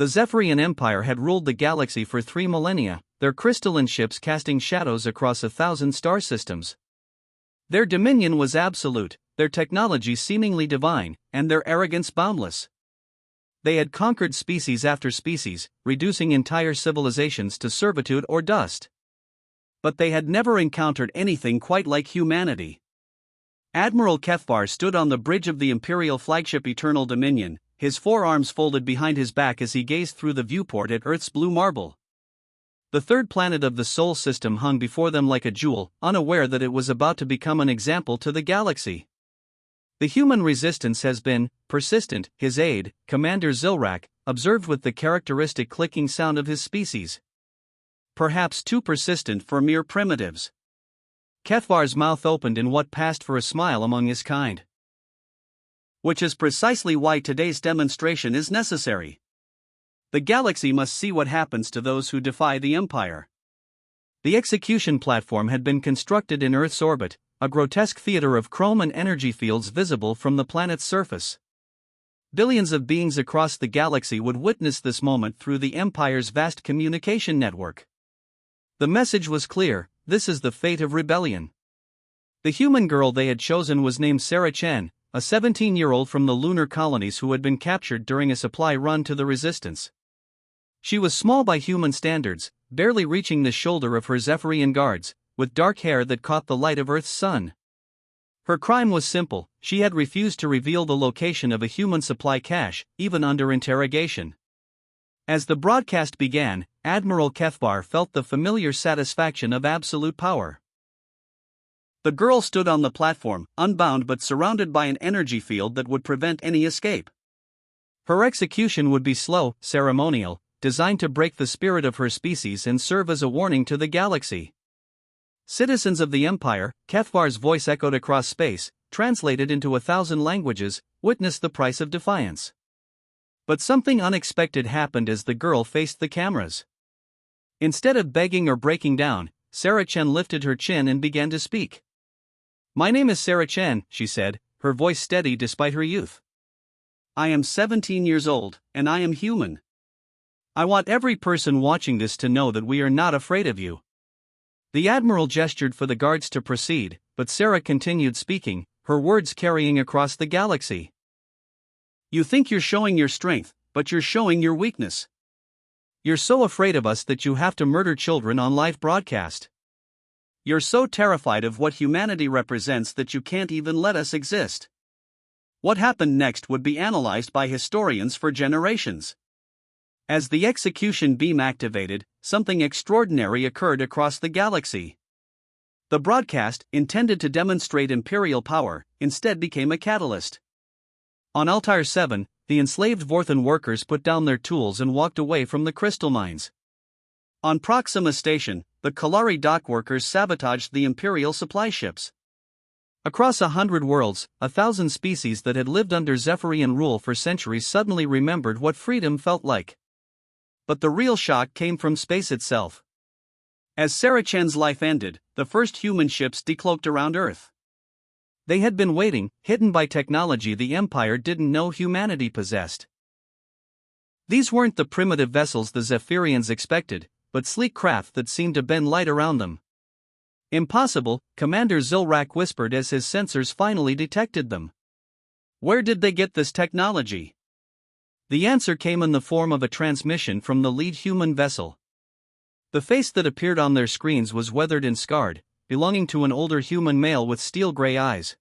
The Zephyrian Empire had ruled the galaxy for 3 millennia, their crystalline ships casting shadows across 1,000 star systems. Their dominion was absolute, their technology seemingly divine, and their arrogance boundless. They had conquered species after species, reducing entire civilizations to servitude or dust. But they had never encountered anything quite like humanity. Admiral Kefvar stood on the bridge of the Imperial flagship Eternal Dominion, his forearms folded behind his back as he gazed through the viewport at Earth's blue marble. The third planet of the Sol system hung before them like a jewel, unaware that it was about to become an example to the galaxy. The human resistance has been persistent, his aide, Commander Zilrak, observed with the characteristic clicking sound of his species. Perhaps too persistent for mere primitives. Kefvar's mouth opened in what passed for a smile among his kind. Which is precisely why today's demonstration is necessary. The galaxy must see what happens to those who defy the Empire. The execution platform had been constructed in Earth's orbit, a grotesque theater of chrome and energy fields visible from the planet's surface. Billions of beings across the galaxy would witness this moment through the Empire's vast communication network. The message was clear: this is the fate of rebellion. The human girl they had chosen was named Sarah Chen, a 17-year-old from the lunar colonies who had been captured during a supply run to the Resistance. She was small by human standards, barely reaching the shoulder of her Zephyrian guards, with dark hair that caught the light of Earth's sun. Her crime was simple: she had refused to reveal the location of a human supply cache, even under interrogation. As the broadcast began, Admiral Kefvar felt the familiar satisfaction of absolute power. The girl stood on the platform, unbound but surrounded by an energy field that would prevent any escape. Her execution would be slow, ceremonial, designed to break the spirit of her species and serve as a warning to the galaxy. Citizens of the Empire, Kefvar's voice echoed across space, translated into 1,000 languages, witness the price of defiance. But something unexpected happened as the girl faced the cameras. Instead of begging or breaking down, Sarah Chen lifted her chin and began to speak. "My name is Sarah Chen," she said, her voice steady despite her youth. "I am 17 years old, and I am human. I want every person watching this to know that we are not afraid of you." The Admiral gestured for the guards to proceed, but Sarah continued speaking, her words carrying across the galaxy. "You think you're showing your strength, but you're showing your weakness. You're so afraid of us that you have to murder children on live broadcast. You're so terrified of what humanity represents that you can't even let us exist. What happened next would be analyzed by historians for generations." As the execution beam activated, something extraordinary occurred across the galaxy. The broadcast, intended to demonstrate Imperial power, instead became a catalyst. On Altair 7, the enslaved Vorthan workers put down their tools and walked away from the crystal mines. On Proxima Station, the Kalari dock workers sabotaged the Imperial supply ships. Across 100 worlds, 1,000 species that had lived under Zephyrian rule for centuries suddenly remembered what freedom felt like. But the real shock came from space itself. As Sarah Chen's life ended, the first human ships decloaked around Earth. They had been waiting, hidden by technology the Empire didn't know humanity possessed. These weren't the primitive vessels the Zephyrians expected, but sleek craft that seemed to bend light around them. "Impossible," Commander Zilrak whispered as his sensors finally detected them. "Where did they get this technology?" The answer came in the form of a transmission from the lead human vessel. The face that appeared on their screens was weathered and scarred, belonging to an older human male with steel-gray eyes.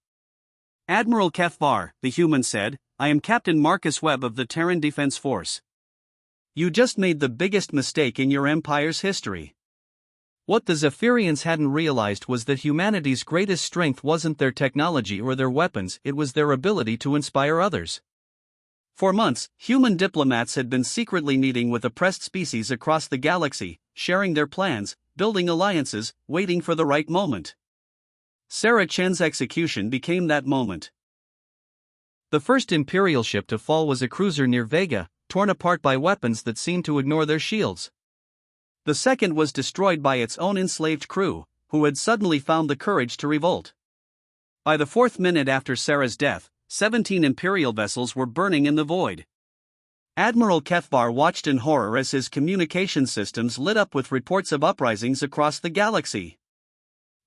"Admiral Kefvar," the human said, "I am Captain Marcus Webb of the Terran Defense Force. You just made the biggest mistake in your Empire's history." What the Zephyrians hadn't realized was that humanity's greatest strength wasn't their technology or their weapons, it was their ability to inspire others. For months, human diplomats had been secretly meeting with oppressed species across the galaxy, sharing their plans, building alliances, waiting for the right moment. Sarah Chen's execution became that moment. The first Imperial ship to fall was a cruiser near Vega, torn apart by weapons that seemed to ignore their shields. The second was destroyed by its own enslaved crew, who had suddenly found the courage to revolt. By the 4th minute after Sarah's death, 17 Imperial vessels were burning in the void. Admiral Kefvar watched in horror as his communication systems lit up with reports of uprisings across the galaxy.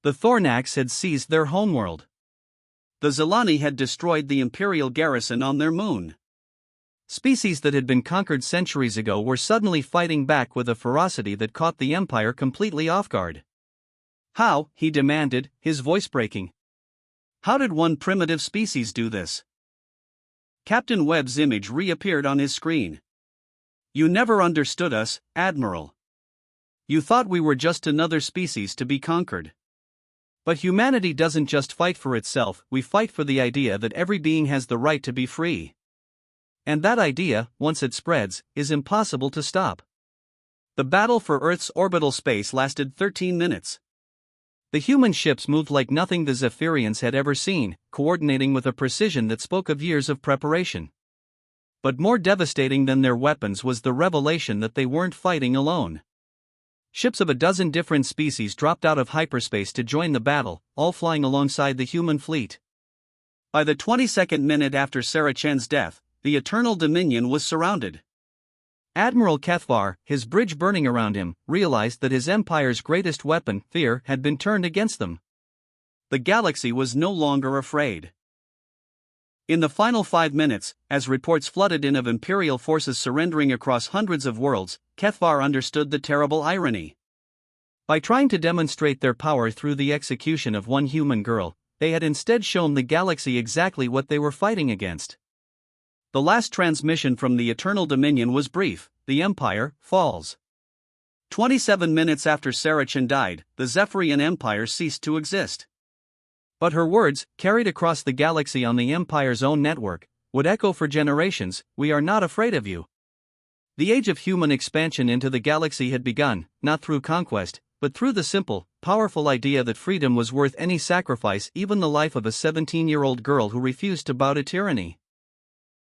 The Thornax had seized their homeworld. The Zelani had destroyed the Imperial garrison on their moon. Species that had been conquered centuries ago were suddenly fighting back with a ferocity that caught the Empire completely off guard. How, he demanded, his voice breaking. How did one primitive species do this? Captain Webb's image reappeared on his screen. You never understood us, Admiral. You thought we were just another species to be conquered. But humanity doesn't just fight for itself, we fight for the idea that every being has the right to be free. And that idea, once it spreads, is impossible to stop. The battle for Earth's orbital space lasted 13 minutes. The human ships moved like nothing the Zephyrians had ever seen, coordinating with a precision that spoke of years of preparation. But more devastating than their weapons was the revelation that they weren't fighting alone. Ships of a dozen different species dropped out of hyperspace to join the battle, all flying alongside the human fleet. By the 22nd minute after Sarah Chen's death, the Eternal Dominion was surrounded. Admiral Kefvar, his bridge burning around him, realized that his empire's greatest weapon, fear, had been turned against them. The galaxy was no longer afraid. In the final 5 minutes, as reports flooded in of Imperial forces surrendering across hundreds of worlds, Kefvar understood the terrible irony. By trying to demonstrate their power through the execution of one human girl, they had instead shown the galaxy exactly what they were fighting against. The last transmission from the Eternal Dominion was brief: the Empire falls. 27 minutes after Sarah Chen died, the Zephyrian Empire ceased to exist. But her words, carried across the galaxy on the Empire's own network, would echo for generations: we are not afraid of you. The age of human expansion into the galaxy had begun, not through conquest, but through the simple, powerful idea that freedom was worth any sacrifice, even the life of a 17-year-old girl who refused to bow to tyranny.